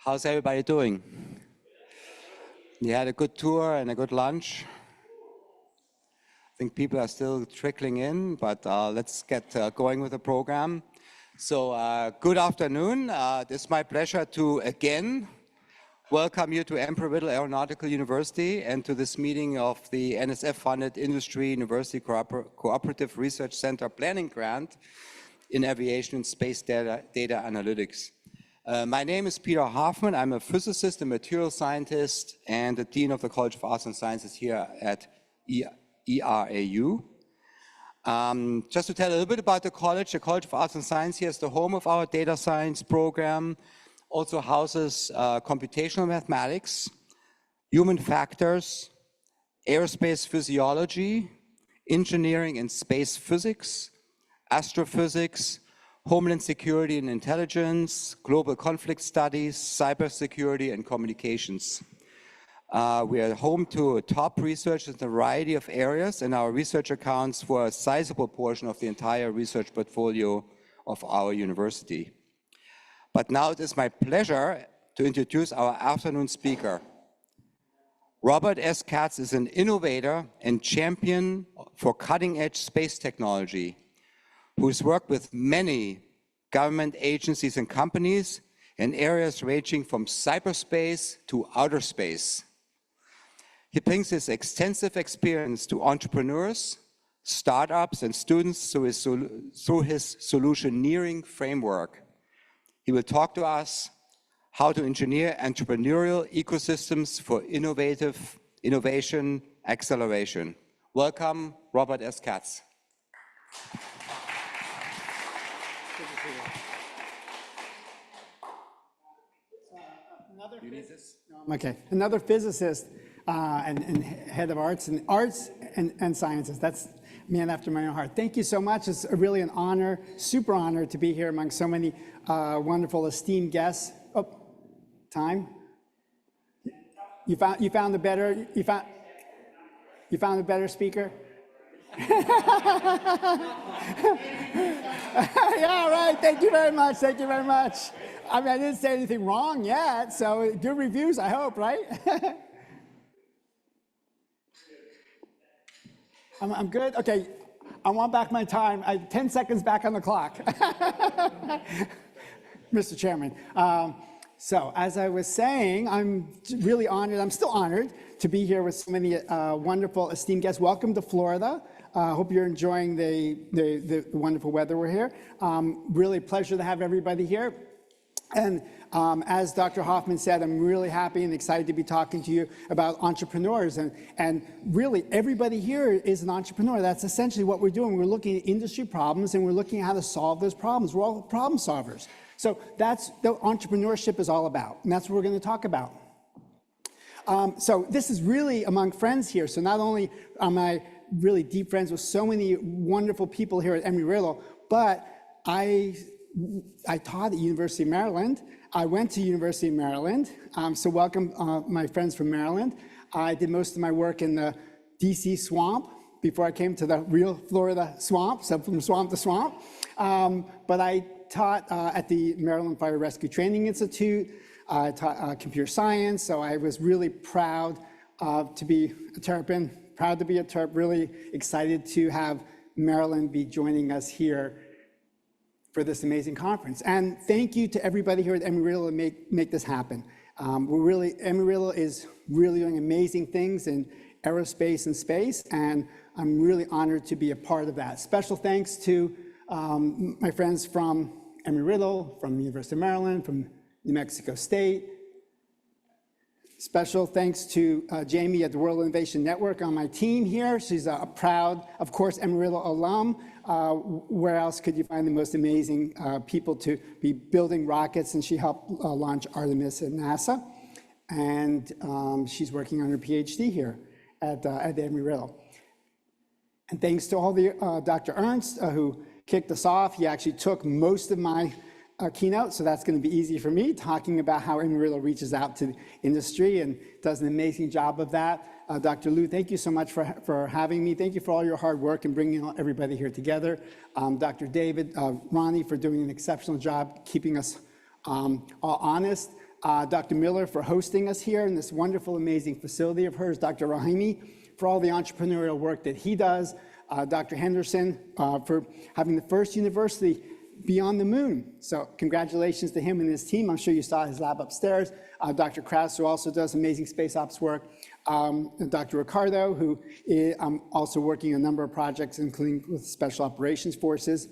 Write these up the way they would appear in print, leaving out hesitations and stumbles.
How's everybody doing? You had a good tour and a good lunch? I think people are still trickling in, but let's get going with the program. So good afternoon. It's my pleasure to again welcome you to Embry-Riddle Aeronautical University and to this meeting of the NSF-funded Industry University Cooperative Research Center Planning Grant in Aviation and Space Data Analytics. My name is Peter Hoffman. I'm a physicist and material scientist and the Dean of the College of Arts and Sciences here at ERAU. Just to tell a little bit about the College of Arts and Science here is the home of our data science program, also houses computational mathematics, human factors, aerospace physiology, engineering and space physics, astrophysics, homeland security and intelligence, global conflict studies, cybersecurity and communications. We are home to top research in a variety of areas, and our research accounts for a sizable portion of the entire research portfolio of our university. But now it is my pleasure to introduce our afternoon speaker. Robert S. Katz is an innovator and champion for cutting-edge space technology, who's worked with many government agencies and companies in areas ranging from cyberspace to outer space. He brings his extensive experience to entrepreneurs, startups, and students through his solutioneering framework. He will talk to us how to engineer entrepreneurial ecosystems for innovation acceleration. Welcome, Robert S. Katz. Okay, another physicist and head of arts and sciences. That's a man after my own heart. Thank you so much. It's really an honor, super honor to be here among so many wonderful, esteemed guests. Oh, time. You found a better speaker. Yeah, right. Thank you very much. Thank you very much. I mean, I didn't say anything wrong yet, so good reviews, I hope, right? I'm good? Okay, I want back my time. 10 seconds back on the clock. Mr. Chairman. So as I was saying, I'm really honored, I'm still honored to be here with so many wonderful esteemed guests. Welcome to Florida. Hope you're enjoying the wonderful weather we're here. Really a pleasure to have everybody here. And as Dr. Hoffman said, I'm really happy and excited to be talking to you about entrepreneurs. And really, everybody here is an entrepreneur. That's essentially what we're doing. We're looking at industry problems, and we're looking at how to solve those problems. We're all problem solvers. So that's what entrepreneurship is all about, and that's what we're going to talk about. So this is really among friends here. So not only am I really deep friends with so many wonderful people here at Embry-Riddle, but I taught at University of Maryland. I went to University of Maryland, so welcome my friends from Maryland. I did most of my work in the DC swamp before I came to the real Florida swamp, so from swamp to swamp. But I taught at the Maryland Fire Rescue Training Institute. I taught computer science, so I was really proud to be a Terrapin, proud to be a Terp, really excited to have Maryland be joining us here for this amazing conference. And thank you to everybody here at Embry-Riddle to make this happen. Embry-Riddle is really doing amazing things in aerospace and space, and I'm really honored to be a part of that. Special thanks to my friends from Embry-Riddle, from the University of Maryland, from New Mexico State. Special thanks to Jamie at the World Innovation Network on my team here. She's a proud, of course, Embry-Riddle alum. Where else could you find the most amazing people to be building rockets? And she helped launch Artemis at NASA. And she's working on her PhD here at Embry-Riddle. And thanks to all the Dr. Ernst, who kicked us off. He actually took most of my keynote, so that's going to be easy for me, talking about how Embry-Riddle reaches out to the industry and does an amazing job of that. Dr. Liu, thank you so much for having me. Thank you for all your hard work and bringing everybody here together. Dr. David, Ronnie, for doing an exceptional job keeping us all honest. Dr. Miller for hosting us here in this wonderful, amazing facility of hers, Dr. Rahimi for all the entrepreneurial work that he does, Dr. Henderson for having the first university beyond the moon. So congratulations to him and his team. I'm sure you saw his lab upstairs. Dr. Katz, who also does amazing space ops work. And Dr. Ricardo, who is also working a number of projects, including with Special Operations Forces,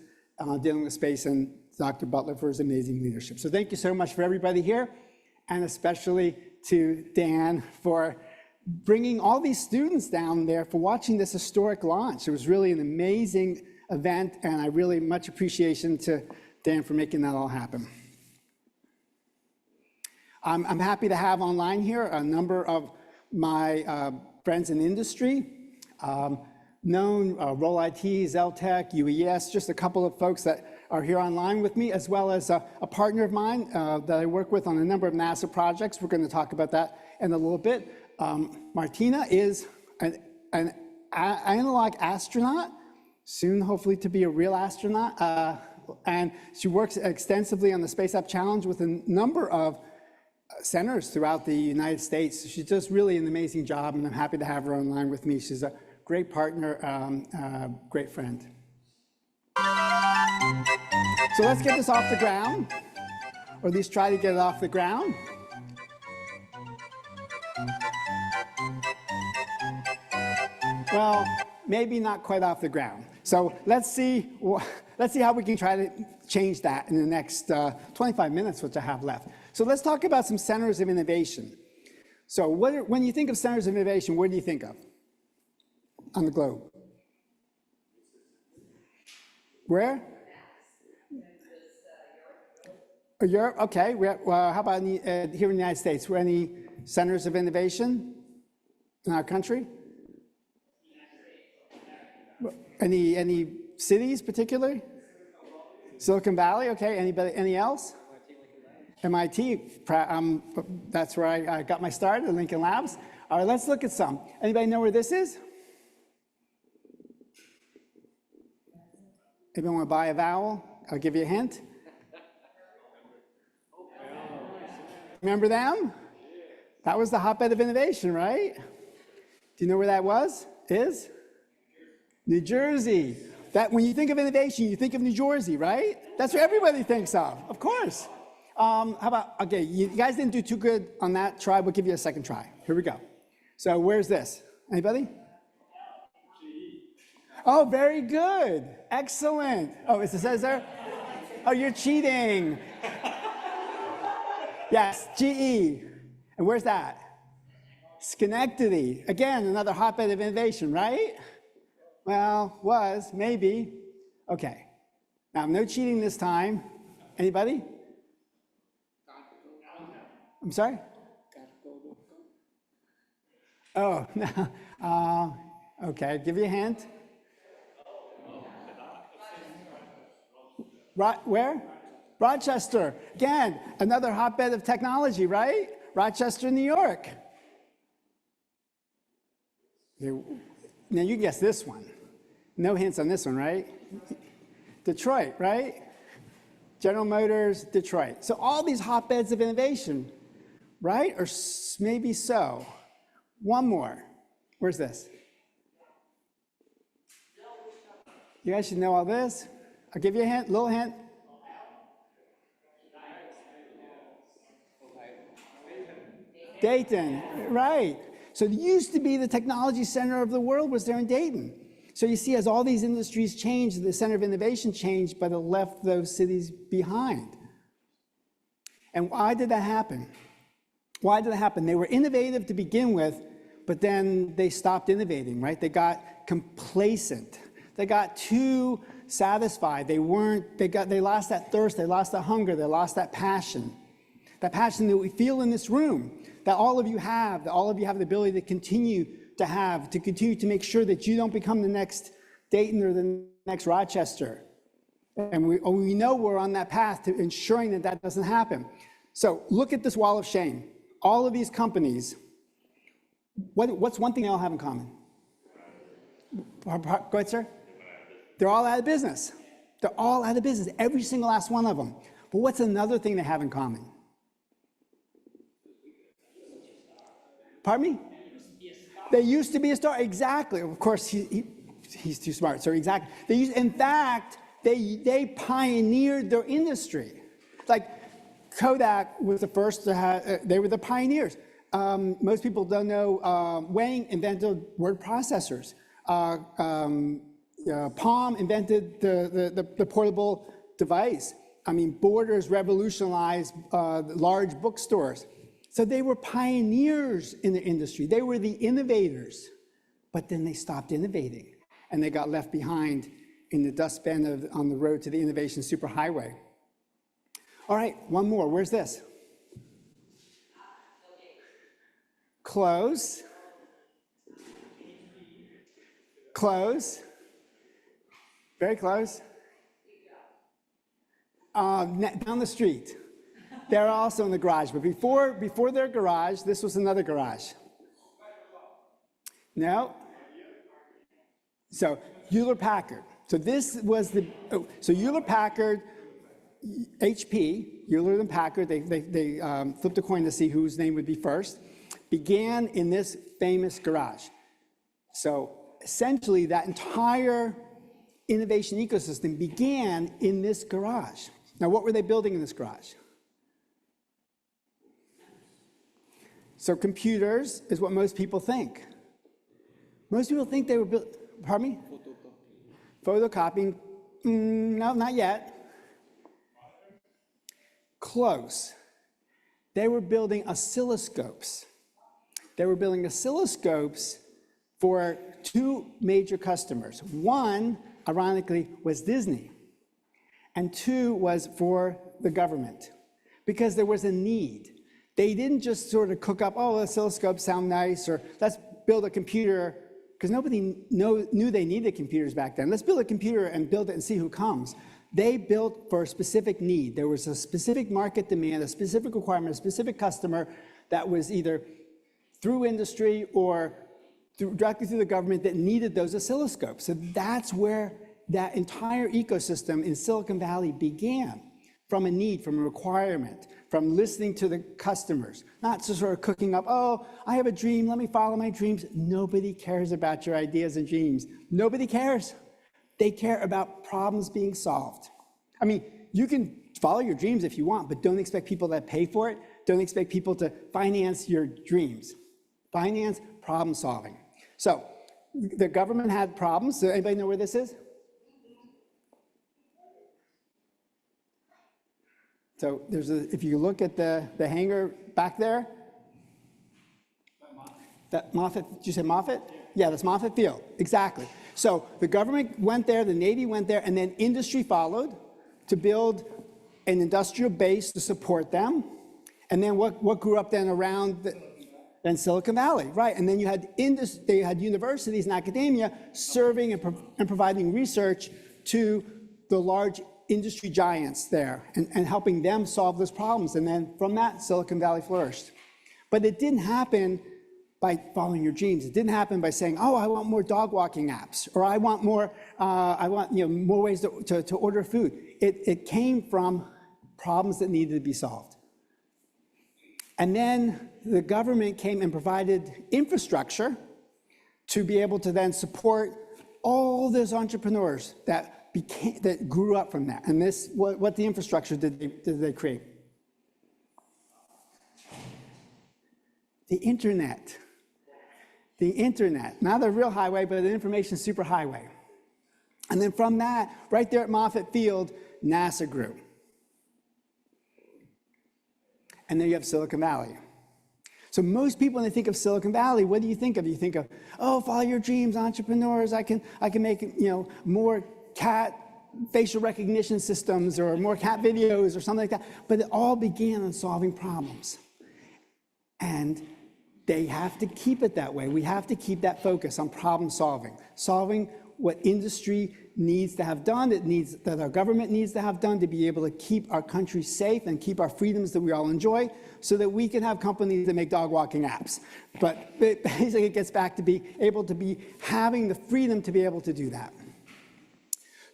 dealing with space, and Dr. Butler for his amazing leadership. So thank you so much for everybody here, and especially to Dan for bringing all these students down there for watching this historic launch. It was really an amazing event, and I really much appreciation to Dan for making that all happen. I'm happy to have online here a number of my friends in industry, known Roll IT, Zeltec, UES, just a couple of folks that are here online with me, as well as a partner of mine that I work with on a number of NASA projects. We're going to talk about that in a little bit. Martina is an analog astronaut, soon hopefully to be a real astronaut, and she works extensively on the Space App Challenge with a number of centers throughout the United States. She does really an amazing job, and I'm happy to have her online with me. She's a great partner, great friend. So let's get this off the ground, or at least try to get it off the ground. Well, maybe not quite off the ground. So let's see how we can try to change that in the next 25 minutes, which I have left. So let's talk about some centers of innovation. So when you think of centers of innovation, what do you think of on the globe? Where? Europe, okay. Well, how about here in the United States? Were any centers of innovation in our country? Any cities particularly? Silicon Valley, okay. Anybody? Any else? MIT, that's where I got my start at Lincoln Labs. All right, let's look at some. Anybody know where this is? Anybody want to buy a vowel? I'll give you a hint. Remember them? That was the hotbed of innovation, right? Do you know where that is? New Jersey. That when you think of innovation, you think of New Jersey, right? That's what everybody thinks of course. How about, okay, you guys didn't do too good on that try. We'll give you a second try. Here we go. So where's this? Anybody? Oh, very good. Excellent. Oh, it says there? Oh, you're cheating. Yes, GE. And where's that? Schenectady. Again, another hotbed of innovation, right? Well, maybe. Okay. Now, no cheating this time. Anybody? I'm sorry? Oh, no. Okay, give you a hint. Where? Rochester. Again, another hotbed of technology, right? Rochester, New York. Now you guess this one. No hints on this one, right? Detroit, right? General Motors, Detroit. So all these hotbeds of innovation, right? Or maybe so. One more. Where's this? You guys should know all this. I'll give you a hint, little hint. Dayton, right. So it used to be the technology center of the world was there in Dayton. So you see, as all these industries changed, the center of innovation changed, but it left those cities behind. And why did that happen? Why did it happen? They were innovative to begin with, but then they stopped innovating, right? They got complacent. They got too satisfied. They lost that thirst, they lost that hunger, they lost that passion that we feel in this room, that all of you have the ability to continue to make sure that you don't become the next Dayton or the next Rochester. And we know we're on that path to ensuring that that doesn't happen. So look at this wall of shame. All of these companies, what's one thing they all have in common? Go ahead, sir. They're all out of business. They're all out of business, every single last one of them. But what's another thing they have in common? Pardon me? They used to be a star, exactly. Of course, he's too smart, so exactly. In fact, they pioneered their industry. Like Kodak was the first to have, they were the pioneers. Most people don't know, Wang invented word processors. Palm invented the portable device. I mean, Borders revolutionized large bookstores. So they were pioneers in the industry. They were the innovators, but then they stopped innovating and they got left behind in the dustbin on the road to the innovation superhighway. All right, one more. Where's this? Close. Close. Very close. Down the street. They're also in the garage, but before their garage, this was another garage. No. So Hewlett-Packard. So this was so Hewlett-Packard, HP, Hewlett-Packard, they flipped a coin to see whose name would be first, began in this famous garage. So essentially that entire innovation ecosystem began in this garage. Now, what were they building in this garage? So computers is what most people think. Most people think they were built, pardon me? Photocopying. No, not yet. Close. They were building oscilloscopes. They were building oscilloscopes for two major customers. One, ironically, was Disney, and two was for the government, because there was a need. They didn't just sort of cook up, oh, oscilloscopes sound nice, or let's build a computer, because nobody knew they needed computers back then. Let's build a computer and build it and see who comes. They built for a specific need. There was a specific market demand, a specific requirement, a specific customer that was either through industry or directly through the government that needed those oscilloscopes. So that's where that entire ecosystem in Silicon Valley began, from a need, from a requirement, from listening to the customers, not just sort of cooking up, oh, I have a dream, let me follow my dreams. Nobody cares about your ideas and dreams. Nobody cares. They care about problems being solved. I mean, you can follow your dreams if you want, but don't expect people that pay for it. Don't expect people to finance your dreams. Finance problem solving. So the government had problems. So anybody know where this is? So there's if you look at the hangar back there, that Moffett, did you say Moffett? Yeah, that's Moffett Field, exactly. So the government went there, the Navy went there, and then industry followed to build an industrial base to support them. And then what grew up then around then Silicon Valley, right? And then you had they had universities and academia serving and providing research to the large industry giants there and helping them solve those problems. And then from that, Silicon Valley flourished. But it didn't happen by following your dreams. It didn't happen by saying, oh, I want more dog walking apps, or I want more, more ways to order food. It came from problems that needed to be solved. And then the government came and provided infrastructure to be able to then support all those entrepreneurs that grew up from that. And this, what the infrastructure did they create? The internet. The internet, not the real highway, but the information superhighway. And then from that, right there at Moffett Field, NASA grew. And then you have Silicon Valley. So most people, when they think of Silicon Valley, what do you think of? You think of, oh, follow your dreams, entrepreneurs. I can make more cat facial recognition systems or more cat videos or something like that. But it all began on solving problems. And they have to keep it that way. We have to keep that focus on problem solving, solving what industry needs to have done, that our government needs to have done to be able to keep our country safe and keep our freedoms that we all enjoy, so that we can have companies that make dog walking apps. But basically it gets back to be able to be having the freedom to be able to do that.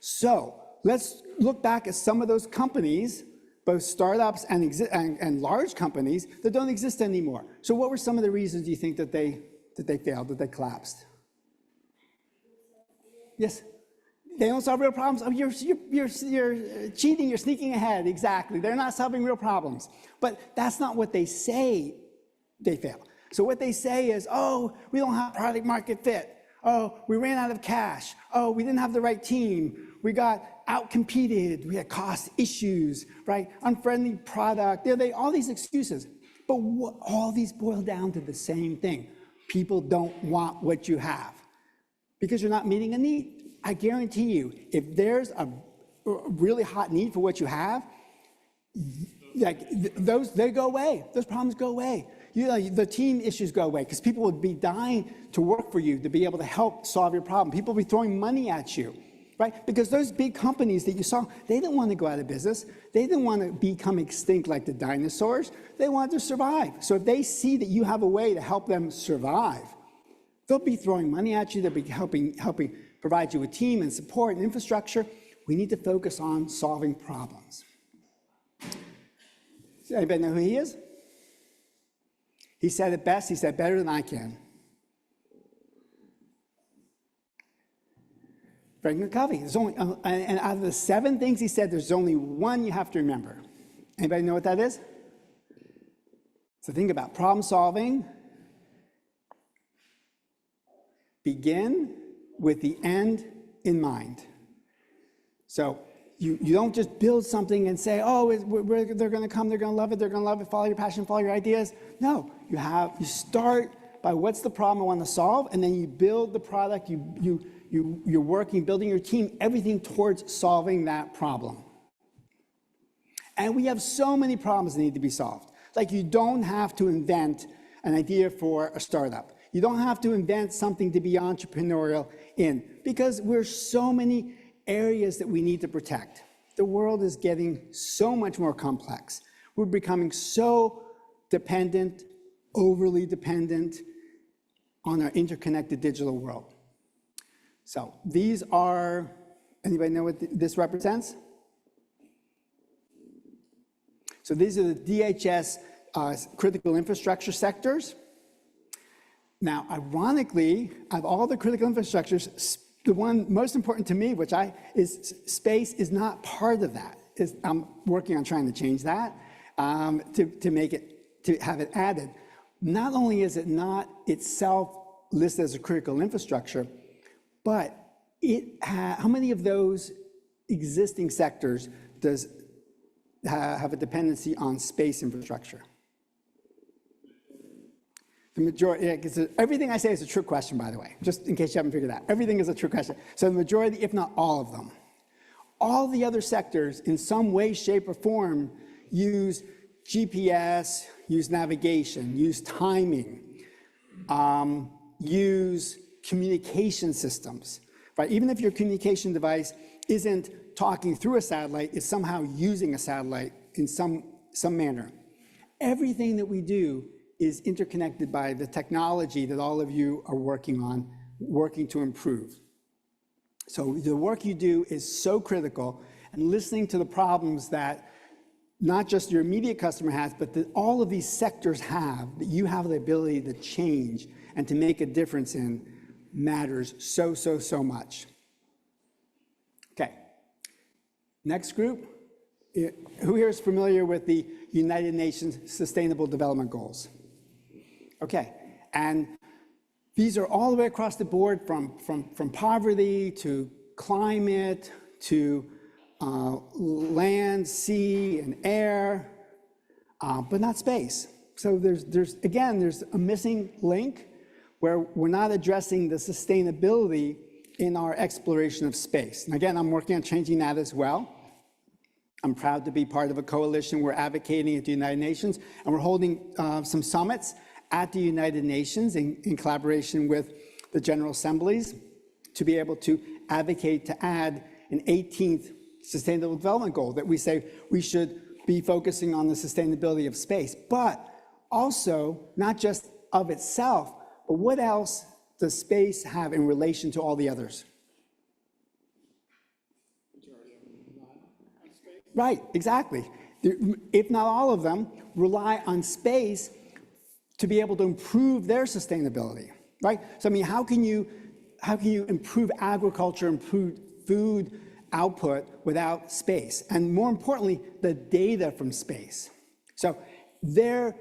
So let's look back at some of those companies both startups and large companies that don't exist anymore. So what were some of the reasons you think that they failed, that they collapsed? Yes? They don't solve real problems. Oh, you're cheating, you're sneaking ahead. Exactly. They're not solving real problems. But that's not what they say they fail. So what they say is, oh, we don't have product market fit. Oh, we ran out of cash. Oh, we didn't have the right team. We got out-competed. We had cost issues, right? Unfriendly product. All these excuses. But all these boil down to the same thing. People don't want what you have because you're not meeting a need. I guarantee you, if there's a really hot need for what you have, like they go away. Those problems go away. The team issues go away because people would be dying to work for you to be able to help solve your problem. People will be throwing money at you, right? Because those big companies that you saw, they didn't want to go out of business. They didn't want to become extinct like the dinosaurs. They wanted to survive. So if they see that you have a way to help them survive, they'll be throwing money at you. They'll be helping provide you with team and support and infrastructure. We need to focus on solving problems. Does anybody know who he is? He said it best. He said better than I can. Frank McCovey. There's only, and out of the 7 things he said, there's only one you have to remember. Anybody know what that is? So think about problem solving. Begin with the end in mind. So you don't just build something and say, oh, they're going to come, they're going to love it, follow your passion, follow your ideas. No, you start by what's the problem I want to solve, and then you build the product, you're working, building your team, everything towards solving that problem. And we have so many problems that need to be solved. Like you don't have to invent an idea for a startup. You don't have to invent something to be entrepreneurial in, because there's so many areas that we need to protect. The world is getting so much more complex. We're becoming so dependent, overly dependent on our interconnected digital world. So these are, anybody know what this represents? So these are the DHS critical infrastructure sectors. Now, ironically, of all the critical infrastructures, the one most important to me, is space, is not part of that. I'm working on trying to change that to have it added. Not only is it not itself listed as a critical infrastructure, but how many of those existing sectors does have a dependency on space infrastructure? The majority, everything I say is a trick question, by the way, just in case you haven't figured it out. Everything is a trick question. So the majority, if not all of them. All the other sectors, in some way, shape, or form, use GPS, use navigation, use timing, use communication systems, right? Even if your communication device isn't talking through a satellite, it's somehow using a satellite in some manner. Everything that we do is interconnected by the technology that all of you are working to improve. So the work you do is so critical, and listening to the problems that not just your immediate customer has, but that all of these sectors have, that you have the ability to change and to make a difference in, matters so much. Okay, next group. Who here is familiar with the United Nations Sustainable Development Goals? Okay, and these are all the way across the board from poverty to climate to land, sea, and air, but not space. So there's a missing link where we're not addressing the sustainability in our exploration of space. And again, I'm working on changing that as well. I'm proud to be part of a coalition. We're advocating at the United Nations, and we're holding some summits at the United Nations in collaboration with the General Assemblies to be able to advocate to add an 18th Sustainable Development Goal, that we say we should be focusing on the sustainability of space, but also not just of itself, but what else does space have in relation to all the others? Right, exactly. if not all of them, rely on space to be able to improve their sustainability, right? So I mean, how can you improve agriculture, improve food output without space? And more importantly, the data from space. So there's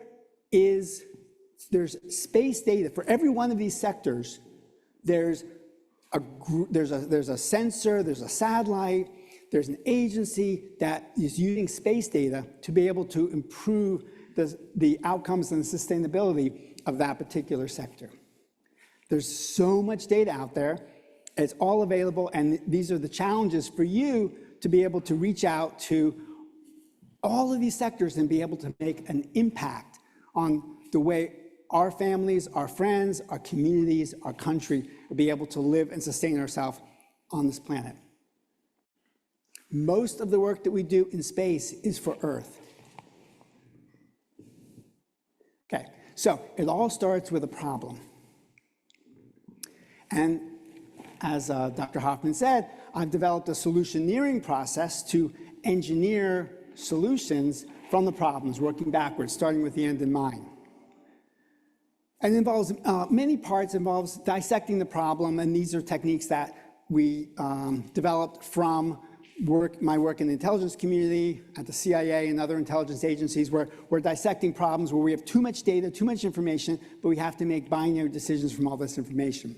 space data for every one of these sectors. There's a sensor, there's a satellite, there's an agency that is using space data to be able to improve the outcomes and the sustainability of that particular sector. There's so much data out there, it's all available, and these are the challenges for you to be able to reach out to all of these sectors and be able to make an impact on the way our families, our friends, our communities, our country will be able to live and sustain ourselves on this planet. Most of the work that we do in space is for Earth. Okay, so it all starts with a problem. And as Dr. Hoffman said, I've developed a solutioneering process to engineer solutions from the problems, working backwards, starting with the end in mind. And it involves many parts. It involves dissecting the problem, and these are techniques that we developed from my work in the intelligence community, at the CIA and other intelligence agencies, where we're dissecting problems where we have too much data, too much information, but we have to make binary decisions from all this information.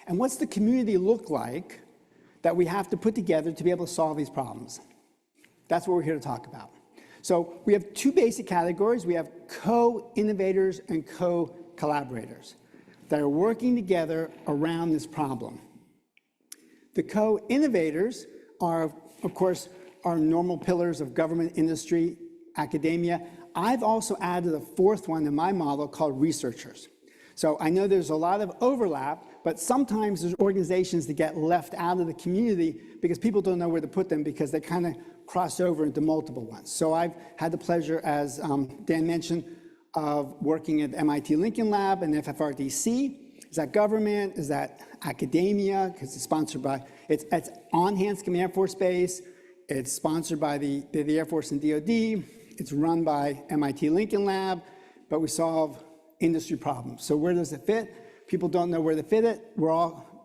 And what's the community look like that we have to put together to be able to solve these problems? That's what we're here to talk about. So we have two basic categories. We have co-innovators and co-collaborators that are working together around this problem. The co-innovators are, of course, our normal pillars of government, industry, academia. I've also added a fourth one in my model called researchers. So I know there's a lot of overlap, but sometimes there's organizations that get left out of the community because people don't know where to put them because they kind of cross over into multiple ones. So I've had the pleasure, as Dan mentioned, of working at MIT Lincoln Lab and FFRDC. Is that government? Is that academia? Because it's sponsored by, it's on Hanscom Air Force Base. It's sponsored by the Air Force and DoD. It's run by MIT Lincoln Lab, but we solve industry problems. So where does it fit? People don't know where to fit it.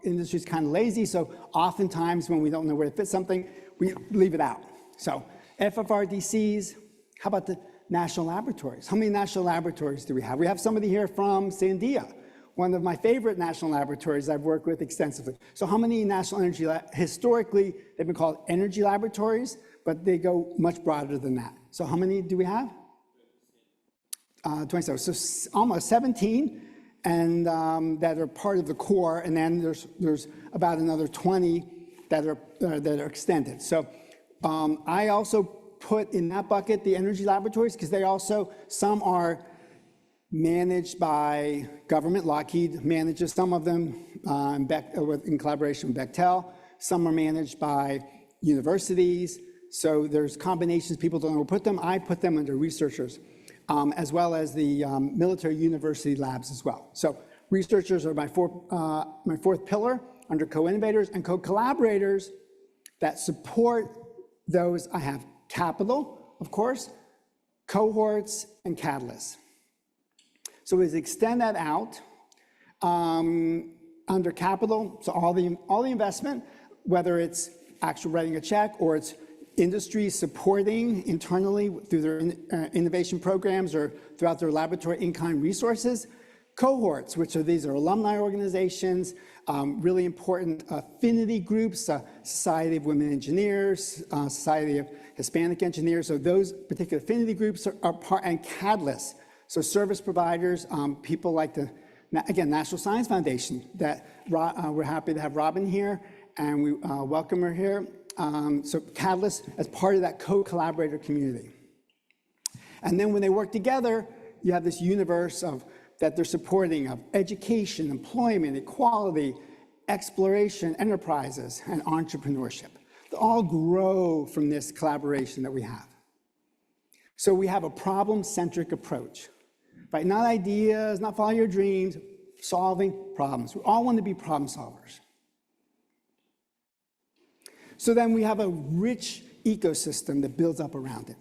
Industry's kind of lazy, so oftentimes when we don't know where to fit something, we leave it out. So FFRDCs, how about the national laboratories? How many national laboratories do we have? We have somebody here from Sandia, one of my favorite national laboratories I've worked with extensively. So how many national energy, historically, they've been called energy laboratories, but they go much broader than that. So how many do we have? 27, so almost 17, and that are part of the core, and then there's about another 20 that are extended. So I also put in that bucket the energy laboratories, because some are managed by government. Lockheed manages some of them in collaboration with Bechtel. Some are managed by universities. So there's combinations, people don't know where to put them. I put them under researchers, as well as the military university labs as well. So researchers are my fourth pillar under co-innovators, and co-collaborators that support those. I have capital, of course, cohorts, and catalysts. So as extend that out, under capital, so all the investment, whether it's actually writing a check or it's industry supporting internally through their innovation programs or throughout their laboratory in-kind resources. Cohorts, these are alumni organizations, really important affinity groups, Society of Women Engineers, Society of Hispanic Engineers. So those particular affinity groups are part, and catalysts. So service providers, people like again, National Science Foundation, that we're happy to have Robin here, and we welcome her here. So catalysts as part of that co-collaborator community. And then when they work together, you have this universe that they're supporting of education, employment, equality, exploration, enterprises, and entrepreneurship. They all grow from this collaboration that we have. So we have a problem-centric approach, right? Not ideas, not follow your dreams, solving problems. We all want to be problem solvers. So then we have a rich ecosystem that builds up around it.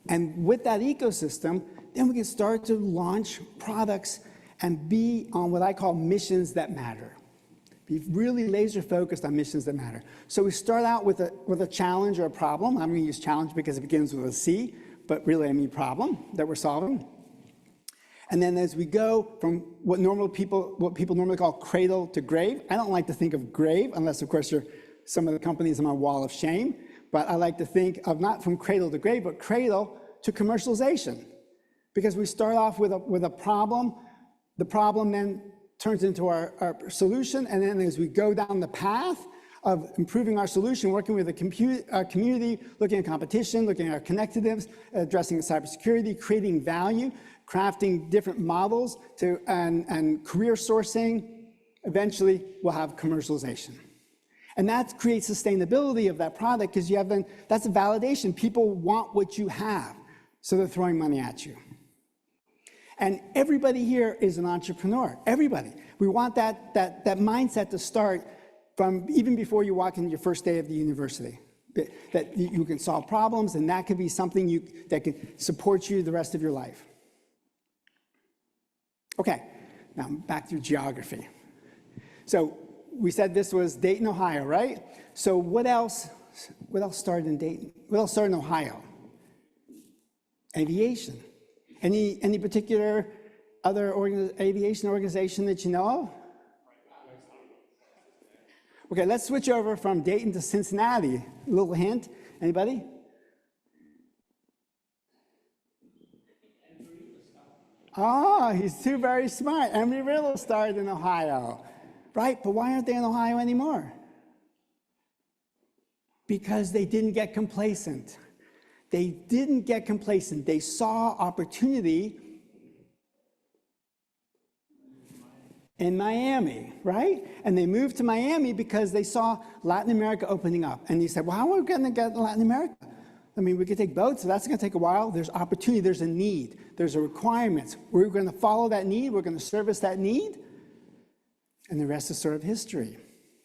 And with that ecosystem, then we can start to launch products and be on what I call missions that matter. Be really laser focused on missions that matter. So we start out with a challenge or a problem. I'm going to use challenge because it begins with a C, but really I mean problem that we're solving. And then as we go from what people normally call cradle to grave, I don't like to think of grave unless, of course, you're some of the companies on my wall of shame. But I like to think of not from cradle to grave, but cradle to commercialization. Because we start off with a problem, the problem then turns into our solution, and then as we go down the path of improving our solution, working with the community, looking at competition, looking at our connectiveness, addressing cybersecurity, creating value, crafting different models and career sourcing, eventually we'll have commercialization. And that creates sustainability of that product because that's a validation. People want what you have, so they're throwing money at you. And everybody here is an entrepreneur, everybody. We want that mindset to start from even before you walk into your first day of the university, that you can solve problems, and that could be something that can support you the rest of your life. Okay, now back to geography. So we said this was Dayton, Ohio, right? So what else started in Dayton? What else started in Ohio? Aviation. Any particular other aviation organization that you know of? Okay, let's switch over from Dayton to Cincinnati. A little hint, anybody? Oh, he's too very smart. Embry-Riddle started in Ohio, right? But why aren't they in Ohio anymore? Because they didn't get complacent. They didn't get complacent. They saw opportunity in Miami, right? And they moved to Miami because they saw Latin America opening up. And they said, well, how are we going to get Latin America? I mean, we could take boats, so that's going to take a while. There's opportunity, there's a need, there's a requirement. We're going to follow that need, we're going to service that need, and the rest is sort of history.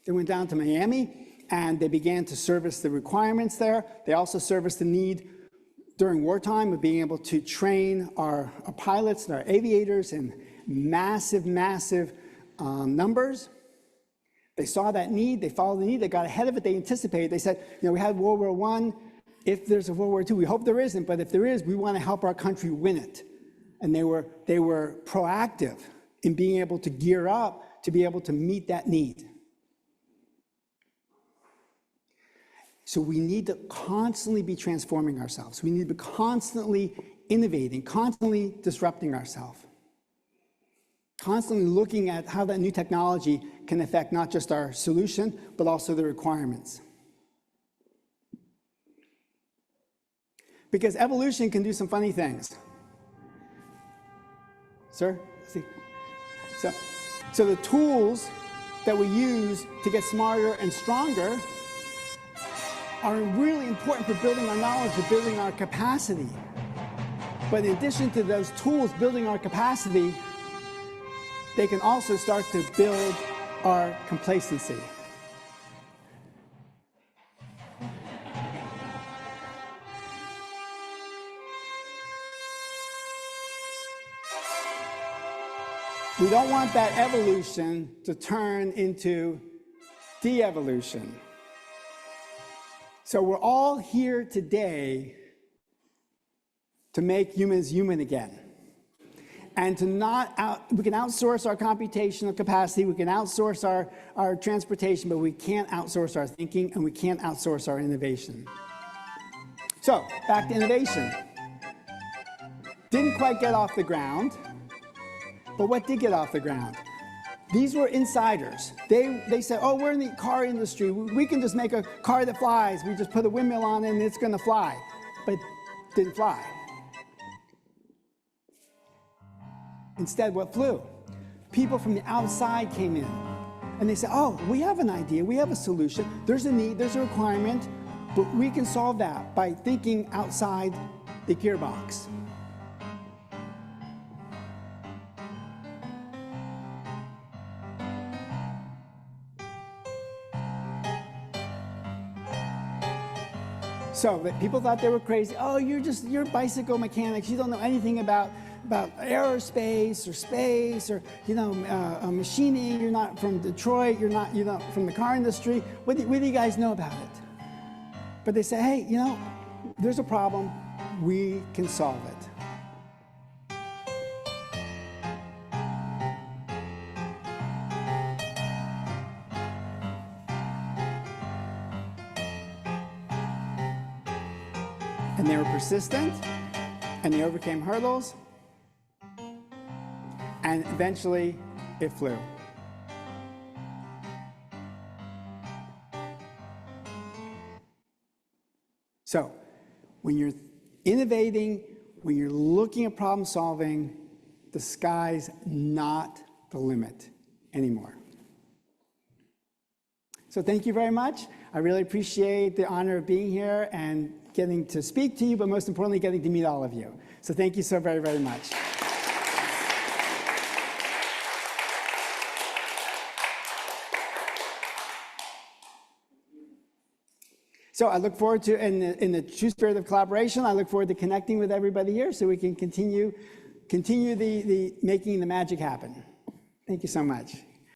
They went down to Miami, and they began to service the requirements there. They also serviced the need during wartime of being able to train our pilots and our aviators in massive numbers. They saw that need, they followed the need, they got ahead of it, they anticipated. They said, we had World War I. If there's a World War II, we hope there isn't, but if there is, we want to help our country win it. And they were proactive in being able to gear up to be able to meet that need. So we need to constantly be transforming ourselves. We need to be constantly innovating, constantly disrupting ourselves. Constantly looking at how that new technology can affect not just our solution, but also the requirements. Because evolution can do some funny things. Sir? See? So the tools that we use to get smarter and stronger are really important for building our knowledge, for building our capacity. But in addition to those tools building our capacity, they can also start to build our complacency. We don't want that evolution to turn into de-evolution. So we're all here today to make humans human again. And we can outsource our computational capacity, we can outsource our transportation, but we can't outsource our thinking and we can't outsource our innovation. So, back to innovation. Didn't quite get off the ground, but what did get off the ground? These were insiders. They said, oh, we're in the car industry. We can just make a car that flies. We just put a windmill on it and it's going to fly. But it didn't fly. Instead, what flew? People from the outside came in. And they said, oh, we have an idea. We have a solution. There's a need. There's a requirement. But we can solve that by thinking outside the gearbox. So that people thought they were crazy. Oh, you're bicycle mechanics. You don't know anything about aerospace or space or machining. You're not from Detroit. You're not from the car industry. What do you guys know about it? But they say, hey, there's a problem. We can solve it. And they were persistent, and they overcame hurdles, and eventually it flew. So when you're innovating, when you're looking at problem solving, the sky's not the limit anymore. So thank you very much. I really appreciate the honor of being here and getting to speak to you, but most importantly, getting to meet all of you. So thank you so very, very much. So I look forward to, in the true spirit of collaboration, I look forward to connecting with everybody here so we can continue the making the magic happen. Thank you so much.